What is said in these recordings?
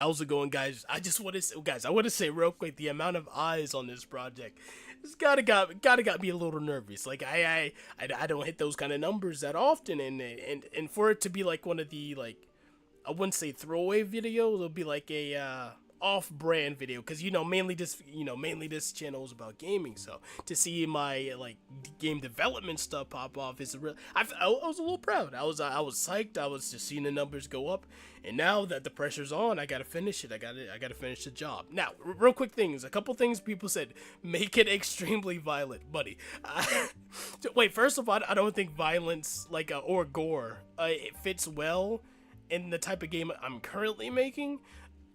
How's it going, guys? I want to say real quick, the amount of eyes on this project, it's gotta got me a little nervous. Like I don't hit those kind of numbers that often, and for it to be like one of the like, I wouldn't say throwaway videos. It'll be like a off-brand video because mainly this channel is about gaming. So to see my like game development stuff pop off is a real. I was a little proud. I was psyched. I was just seeing the numbers go up, and now that the pressure's on, I gotta finish it. I gotta finish the job. Now, real quick things. A couple things people said. Make it extremely violent, buddy. Wait, first of all, I don't think violence or gore it fits well in the type of game I'm currently making,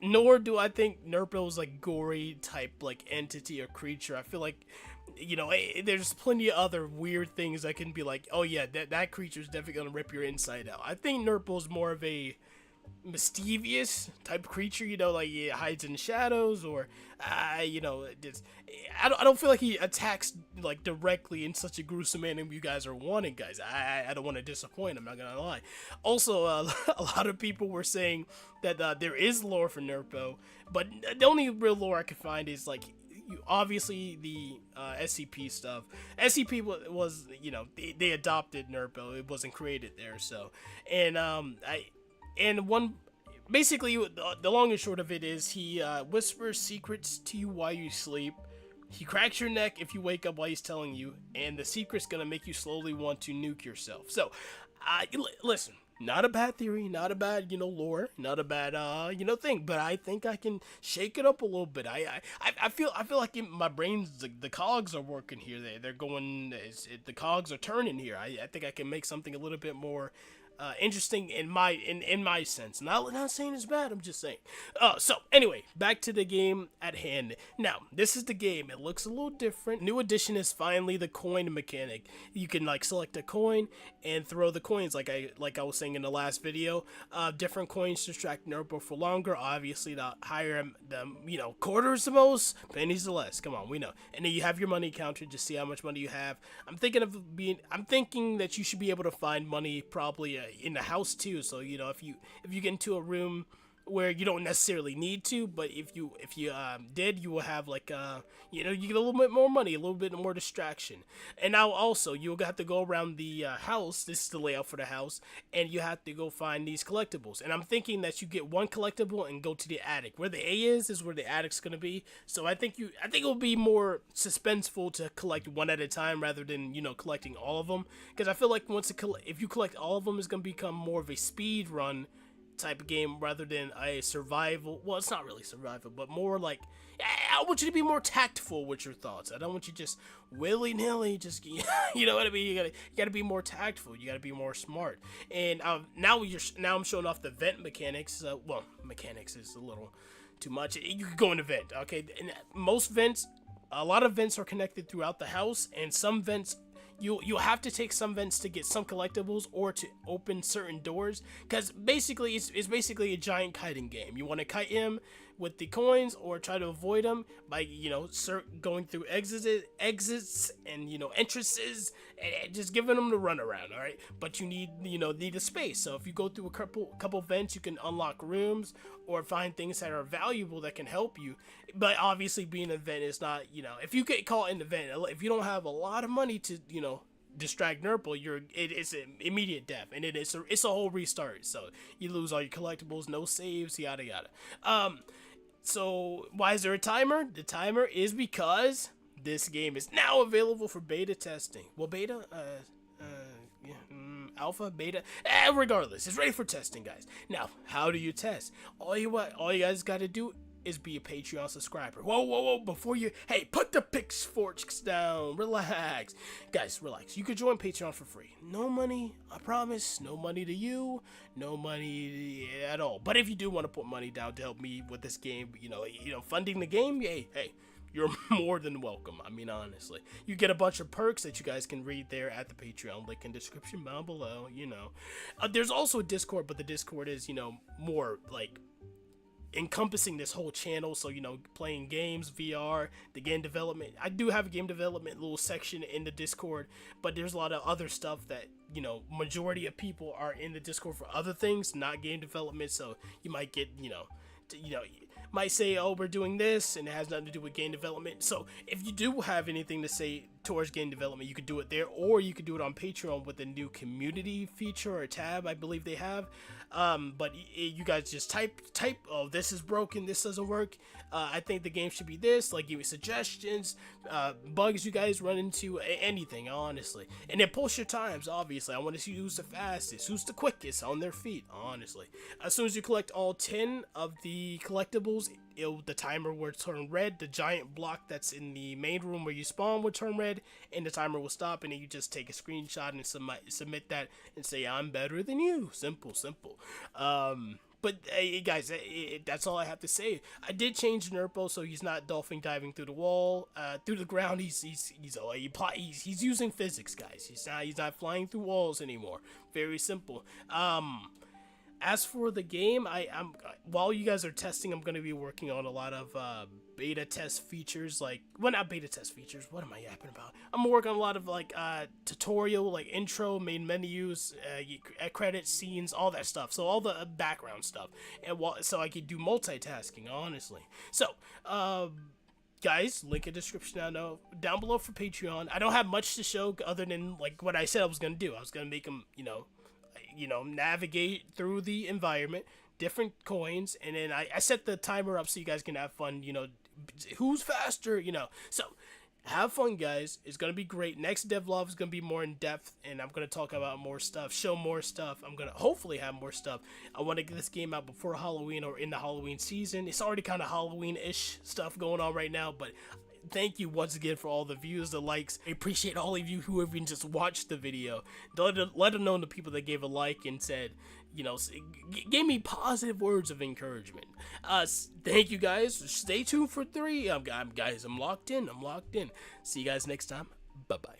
nor do I think Nurpo's like gory type like entity or creature. I feel like there's plenty of other weird things that can be like, oh yeah, that creature's definitely gonna rip your inside out. I think Nurpo's more of a mischievous type creature, like he hides in shadows, or just I don't feel like he attacks like directly in such a gruesome manner you guys are wanting, guys. I don't want to disappoint. I'm not gonna lie. Also, a lot of people were saying that there is lore for Nurpo, but the only real lore I could find is like obviously the SCP stuff. SCP was they adopted Nurpo. It wasn't created there, so and I and one basically the long and short of it is he whispers secrets to you while you sleep. He cracks your neck if you wake up while he's telling you, and the secret's gonna make you slowly want to nuke yourself. So, listen, not a bad theory, not a bad lore, not a bad thing, but I think I can shake it up a little bit. I feel like my brain's the cogs are working here. They're going. The cogs are turning here. I think I can make something a little bit more interesting in my sense. Not saying it's bad. I'm just saying. So anyway, back to the game at hand. Now, this is the game. It looks a little different. New addition is finally the coin mechanic. You can like select a coin and throw the coins like I was saying in the last video. Different coins distract Nurpo for longer. Obviously, the higher the quarters the most, pennies the less. Come on, we know. And then you have your money counter to see how much money you have. I'm thinking that you should be able to find money probably in the house too. So if you get into a room where you don't necessarily need to, but if you did, you will have like you get a little bit more money, a little bit more distraction. And now also you'll have to go around the house. This is the layout for the house, and you have to go find these collectibles. And I'm thinking that you get one collectible and go to the attic. Where the A is where the attic's gonna be. So I think it'll be more suspenseful to collect one at a time rather than collecting all of them, because I feel like if you collect all of them, it's gonna become more of a speed run type of game rather than a survival. Well, it's not really survival, but more like I want you to be more tactful with your thoughts. I don't want you just willy-nilly just you know what I mean. You gotta be more tactful. You gotta be more smart. And now I'm showing off the vent mechanics. Well, mechanics is a little too much. You could go in a vent, okay? And most vents, a lot of vents are connected throughout the house, and some vents you'll have to take some vents to get some collectibles or to open certain doors, because basically it's basically a giant kiting game. You want to kite him with the coins or try to avoid them by going through exits and entrances, and just giving them the runaround. All right, but you need a space. So if you go through a couple vents, you can unlock rooms or find things that are valuable that can help you. But obviously, being an event is not, if you get caught in the event, if you don't have a lot of money to distract Nurple, it's an immediate death, and it's a whole restart. So you lose all your collectibles, no saves, yada yada. So why is there a timer? The timer is because this game is now available for beta testing. Well, beta, yeah, alpha, beta, regardless, it's ready for testing, guys. Now, how do you test? All you guys got to do is be a Patreon subscriber. Whoa, before hey, put the pitchforks down, relax. Guys, relax. You could join Patreon for free. No money, I promise, no money to you, no money at all. But if you do want to put money down to help me with this game, funding the game, hey, you're more than welcome. I mean, honestly, you get a bunch of perks that you guys can read there at the Patreon link in description down below. There's also a Discord, but the Discord is more like encompassing this whole channel. So playing games, VR, the game development. I do have a game development little section in the Discord, but there's a lot of other stuff that majority of people are in the Discord for other things, not game development. So you might get might say, oh, we're doing this, and it has nothing to do with game development. So if you do have anything to say towards game development, you could do it there, or you could do it on Patreon with the new community feature or tab I believe they have. But you guys just type, oh, this is broken, this doesn't work, I think the game should be this, like give me suggestions, bugs you guys run into, anything, honestly. And then post your times, obviously. I want to see who's the fastest, who's the quickest on their feet, honestly. As soon as you collect all 10 of the collectibles, the timer will turn red, the giant block that's in the main room where you spawn will turn red, and the timer will stop, and then you just take a screenshot and submit that and say, I'm better than you. Simple. But hey, guys, that's all I have to say. I did change Nurpo so he's not dolphin diving through the wall, through the ground. He's using physics, guys. He's not flying through walls anymore. Very simple. As for the game, I'm while you guys are testing, I'm gonna be working on a lot of beta test features, not beta test features. What am I yapping about? I'm working on a lot of tutorial, like intro, main menus, credits, scenes, all that stuff. So all the background stuff, and so I could do multitasking, honestly. So guys, link in description down below for Patreon. I don't have much to show other than like what I said I was gonna do. I was gonna make them, navigate through the environment, different coins, and then I set the timer up so you guys can have fun, who's faster, so have fun, guys. It's gonna be great. Next devlog is gonna be more in depth, and I'm gonna talk about more stuff, show more stuff. I'm gonna hopefully have more stuff. I want to get this game out before Halloween or in the Halloween season. It's already kind of Halloween-ish stuff going on right now, but thank you once again for all the views, the likes. I appreciate all of you who have even just watched the video. Let them know the people that gave a like and said, gave me positive words of encouragement. Thank you, guys. Stay tuned for 3. I'm locked in. See you guys next time. Bye-bye.